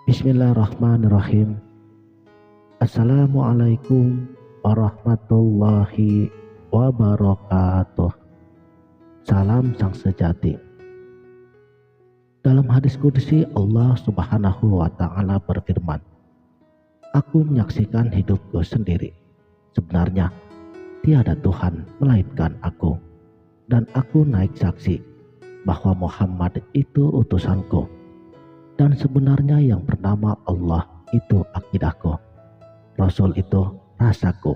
Bismillahirrahmanirrahim. Assalamualaikum warahmatullahi wabarakatuh. Salam sang sejati. Dalam hadis qudsi Allah Subhanahu wa ta'ala berfirman, "Aku menyaksikan hidupku sendiri. Sebenarnya tiada Tuhan melainkan aku, dan aku naik saksi bahwa Muhammad itu utusanku. Dan sebenarnya yang bernama Allah itu akidahku. Rasul itu rasaku.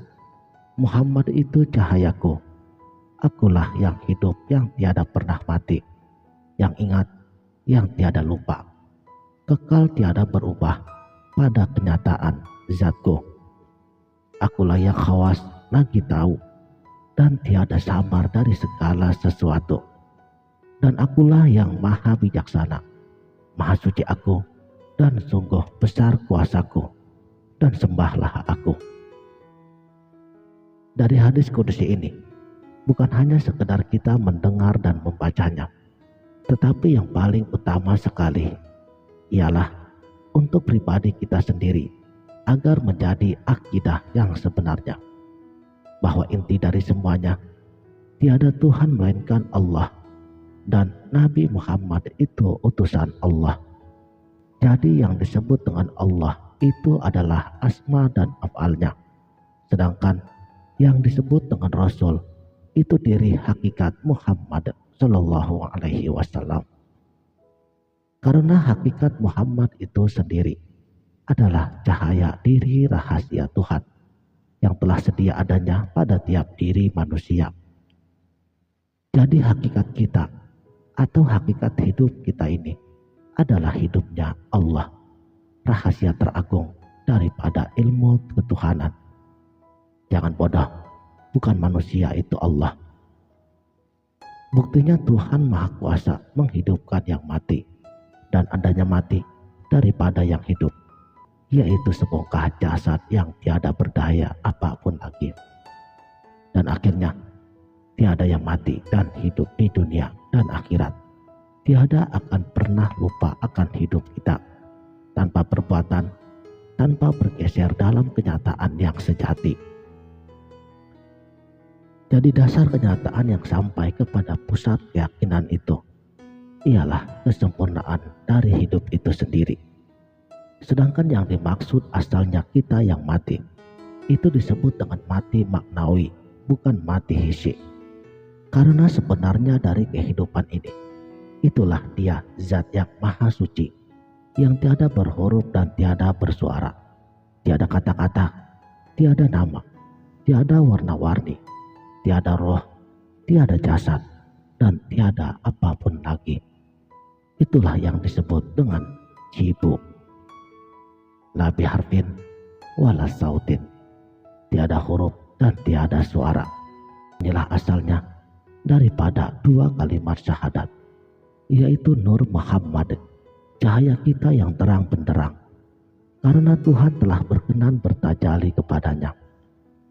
Muhammad itu cahayaku. Akulah yang hidup yang tiada pernah mati, yang ingat, yang tiada lupa, kekal tiada berubah pada kenyataan zatku. Akulah yang khawas lagi tahu, dan tiada samar dari segala sesuatu. Dan akulah yang maha bijaksana. Maha suci aku, dan sungguh besar kuasaku, dan sembahlah aku." Dari hadis qudsi ini, bukan hanya sekedar kita mendengar dan membacanya, tetapi yang paling utama sekali ialah untuk pribadi kita sendiri, agar menjadi akidah yang sebenarnya, bahwa inti dari semuanya tiada Tuhan melainkan Allah, dan Nabi Muhammad itu utusan Allah. Jadi yang disebut dengan Allah itu adalah asma dan af'alnya, sedangkan yang disebut dengan Rasul itu diri hakikat Muhammad Sallallahu Alaihi Wasallam. Karena hakikat Muhammad itu sendiri adalah cahaya diri rahasia Tuhan yang telah sedia adanya pada tiap diri manusia. Jadi hakikat kita atau hakikat hidup kita ini adalah hidupnya Allah, rahasia teragung daripada ilmu ketuhanan. Jangan bodoh, bukan manusia itu Allah. Buktinya Tuhan Maha Kuasa menghidupkan yang mati, dan adanya mati daripada yang hidup, yaitu sebongkah jasad yang tiada berdaya apapun lagi. Dan akhirnya tiada yang mati dan hidup di dunia dan akhirat. Tiada akan pernah lupa akan hidup kita tanpa perbuatan, tanpa bergeser dalam kenyataan yang sejati. Jadi dasar kenyataan yang sampai kepada pusat keyakinan itu ialah kesempurnaan dari hidup itu sendiri. Sedangkan yang dimaksud asalnya kita yang mati, itu disebut dengan mati maknawi, bukan mati hissi. Karena sebenarnya dari kehidupan ini, itulah dia zat yang maha suci, yang tiada berhuruf dan tiada bersuara, tiada kata-kata, tiada nama, tiada warna-warni, tiada roh, tiada jasad, dan tiada apapun lagi. Itulah yang disebut dengan jibu. La biharfin wala sautin, tiada huruf dan tiada suara. Inilah asalnya daripada dua kalimat syahadat, yaitu Nur Muhammad, cahaya kita yang terang benderang, karena Tuhan telah berkenan bertajalli kepadanya,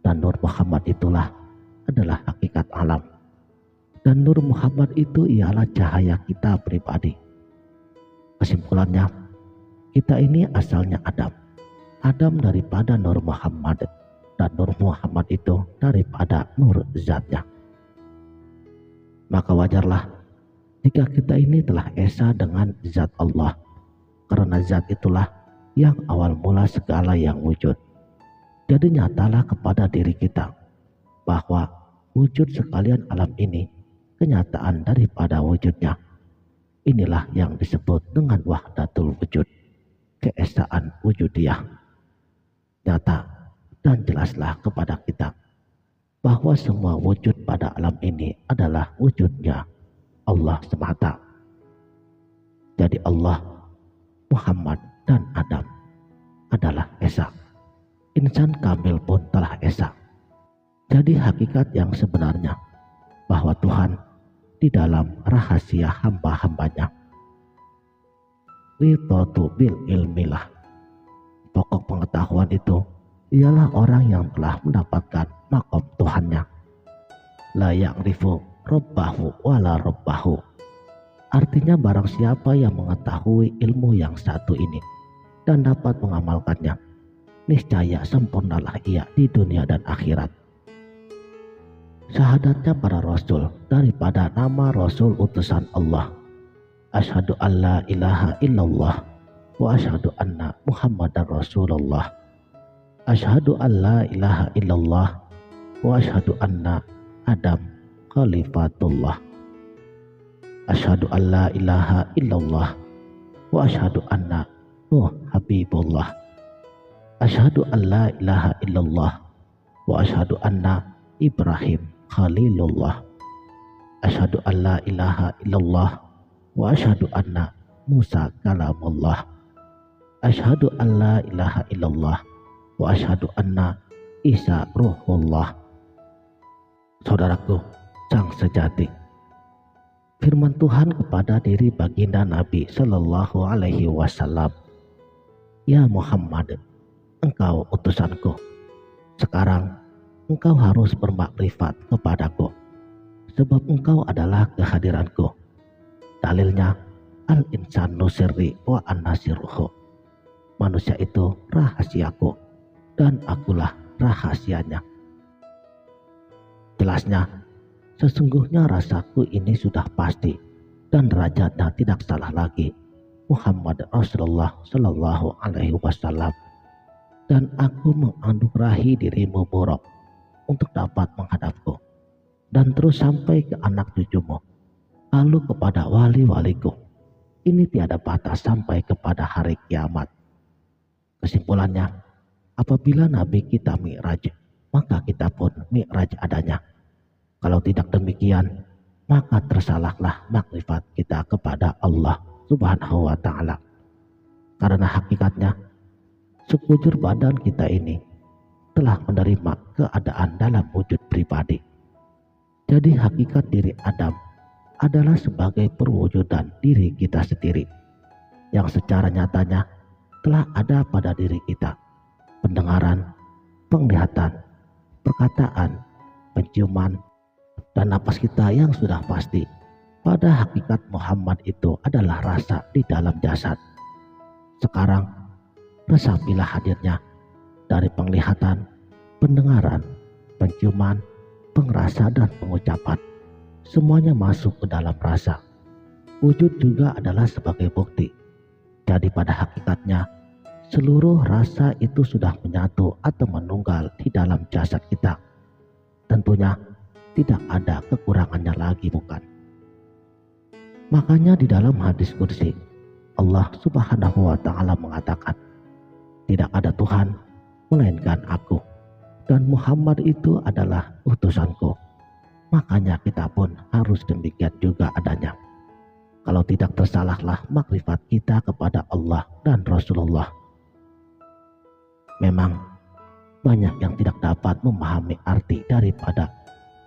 dan Nur Muhammad itulah adalah hakikat alam, dan Nur Muhammad itu ialah cahaya kita pribadi. Kesimpulannya, kita ini asalnya Adam daripada Nur Muhammad, dan Nur Muhammad itu daripada Nur zatnya. Maka wajarlah jika kita ini telah esa dengan zat Allah, karena zat itulah yang awal mula segala yang wujud. Jadi nyatalah kepada diri kita bahwa wujud sekalian alam ini kenyataan daripada wujudnya. Inilah yang disebut dengan wahdatul wujud, keesaan wujudiyah. Nyata dan jelaslah kepada kita bahwa semua wujud pada alam ini adalah wujudnya Allah semata. Jadi Allah, Muhammad, dan Adam adalah esa. Insan kamil pun telah esa. Jadi hakikat yang sebenarnya bahwa Tuhan di dalam rahasia hamba-hambanya. Litatu bil ilmilah. Pokok pengetahuan itu ialah orang yang telah mendapatkan makom Tuhannya. La ya'rifu rabbahu wala rabbahu. Artinya barang siapa yang mengetahui ilmu yang satu ini dan dapat mengamalkannya, niscaya sempurnalah ia di dunia dan akhirat. Syahadatnya para rasul daripada nama rasul utusan Allah. Asyhadu an la ilaha illallah wa asyhadu anna Muhammadar Rasulullah. Asyhadu an la ilaha illallah wa asyhadu anna Adam khalifatullah. Asyhadu an la ilaha illallah wa asyhadu anna Nuh habibullah. Asyhadu an la ilaha illallah wa asyhadu anna Ibrahim khalilullah. Asyhadu an la ilaha illallah wa asyhadu anna Musa kalamullah. Asyhadu an la ilaha illallah wa asyhadu anna Isa ruhullah. Saudaraku, sang sejati, firman Tuhan kepada diri baginda Nabi Sallallahu Alaihi Wasallam, "Ya Muhammad, engkau utusanku. Sekarang engkau harus bermakrifat kepadaku, sebab engkau adalah kehadiranku. Dalilnya, al-insanu sirri wa an-nasiruhu. Manusia itu rahasiaku, dan akulah rahasianya." Jelasnya, sesungguhnya rasaku ini sudah pasti dan derajatnya tidak salah lagi, Muhammad Rasulullah Sallallahu Alaihi Wasallam. Dan aku menganugerahi dirimu buruk untuk dapat menghadapku, dan terus sampai ke anak cucumu, lalu kepada wali-waliku. Ini tiada batas sampai kepada hari kiamat. Kesimpulannya, apabila Nabi kita mi'raj, maka kita pun mi'raj adanya. Kalau tidak demikian, maka tersalahlah makrifat kita kepada Allah Subhanahu wa Ta'ala. Karena hakikatnya, sekujur badan kita ini telah menerima keadaan dalam wujud pribadi. Jadi hakikat diri Adam adalah sebagai perwujudan diri kita sendiri, yang secara nyatanya telah ada pada diri kita. Pendengaran, penglihatan, perkataan, penciuman, dan napas kita yang sudah pasti pada hakikat Muhammad itu adalah rasa di dalam jasad. Sekarang resapilah hadirnya dari penglihatan, pendengaran, penciuman, pengrasa, dan pengucapan. Semuanya masuk ke dalam rasa. Wujud juga adalah sebagai bukti. Jadi pada hakikatnya seluruh rasa itu sudah menyatu atau menunggal di dalam jasad kita. Tentunya tidak ada kekurangannya lagi, bukan? Makanya di dalam hadis qudsi Allah Subhanahu wa Ta'ala mengatakan, "Tidak ada Tuhan melainkan aku, dan Muhammad itu adalah utusanku." Makanya kita pun harus demikian juga adanya. Kalau tidak, tersalahlah makrifat kita kepada Allah dan Rasulullah. Memang banyak yang tidak dapat memahami arti daripada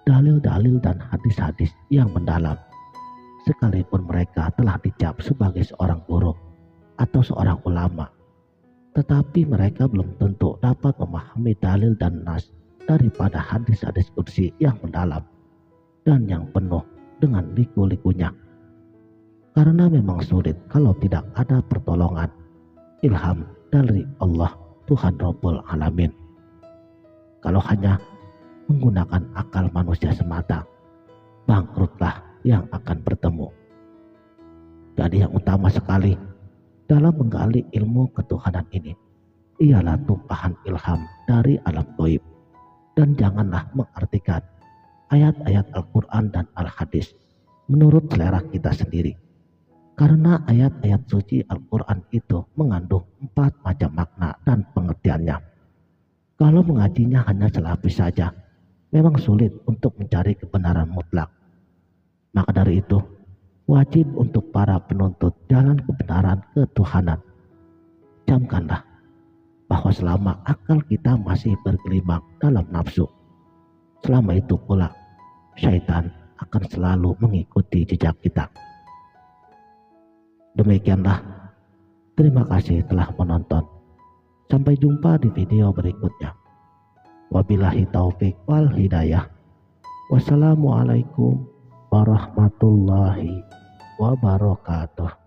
dalil-dalil dan hadis-hadis yang mendalam, sekalipun mereka telah dicap sebagai seorang guru atau seorang ulama. Tetapi mereka belum tentu dapat memahami dalil dan nas daripada hadis-hadis qudsi yang mendalam dan yang penuh dengan liku-likunya. Karena memang sulit kalau tidak ada pertolongan, ilham dari Allah Tuhan Rabbul Alamin. Kalau hanya menggunakan akal manusia semata, bangkrutlah yang akan bertemu. Jadi yang utama sekali dalam menggali ilmu ketuhanan ini ialah tumpahan ilham dari alam gaib. Dan janganlah mengartikan ayat-ayat Al-Quran dan Al-Hadis menurut selera kita sendiri. Karena ayat-ayat suci Al-Quran itu mengandung 4 macam makna dan pengertiannya. Kalau mengajinya hanya selapis saja, memang sulit untuk mencari kebenaran mutlak. Maka dari itu, wajib untuk para penuntut jalan kebenaran ketuhanan, camkanlah bahwa selama akal kita masih bergelimang dalam nafsu, selama itu pula syaitan akan selalu mengikuti jejak kita. Demikianlah, terima kasih telah menonton. Sampai jumpa di video berikutnya. Wabillahi taufik wal hidayah. Wassalamualaikum warahmatullahi wabarakatuh.